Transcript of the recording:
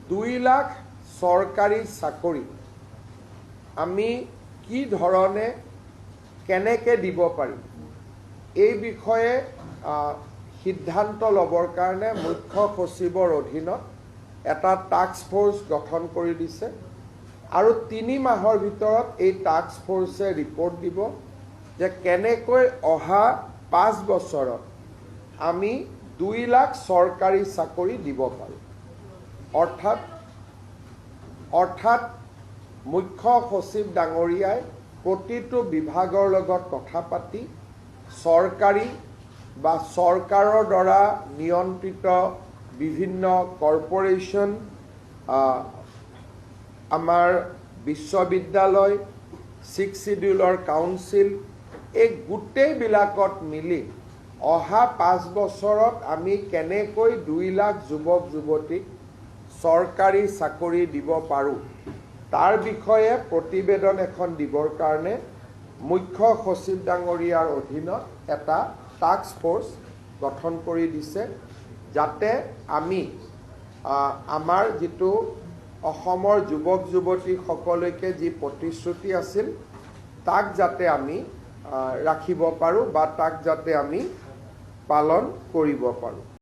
2 লাখ সৰকাৰি চাকৰি আমি কি ধৰণে কেনেকে দিব পাৰি এই বিষয়ে সিদ্ধান্ত লবৰ কাৰণে মুখ্য সচিবৰ অধীনত এটা টাস্ক ফোৰ্স গঠন কৰি দিছে আৰু 3 মাহৰ ভিতৰত এই টাস্ক ফোৰ্সে ৰিপোৰ্ট দিব যে কেনেকৈ অহা 5 বছৰত আমি 2 লাখ সৰকাৰি চাকৰি দিব পাৰোঁ। অৰ্থাৎ মুখ্য সচিব ডাঙৰীয়াই প্ৰতিটো বিভাগৰ লগত কথা পাতি সৰকাৰি বা সৰকাৰৰ দ্বাৰা নিয়ন্ত্ৰিত বিভিন্ন কৰ্পোৰেশন আমাৰ বিশ্ববিদ্যালয় 6 শিডিউলৰ কাউন্সিল এই গোটেইবিলাকত মিলি অহা 5 বছৰত আমি কেনেকৈ 2 লাখ যুৱক যুৱতীক সৰকাৰি চাকৰি দিব পাৰোঁ তাৰ বিষয়ে প্ৰতিবেদন এখন দিবৰ কাৰণে মুখ্য সচিব ডাঙৰীয়াৰ অধীনত এটা টাস্ক ফোৰ্স গঠন কৰি দিছে যাতে আমি আমাৰ যেটো অসমৰ যুৱক যুৱতী সকলকে যি প্ৰতিশ্ৰুতি আছিল তাক যাতে আমি ৰাখিব পাৰোঁ বা তাক যাতে আমি পালন কৰিব পাৰোঁ।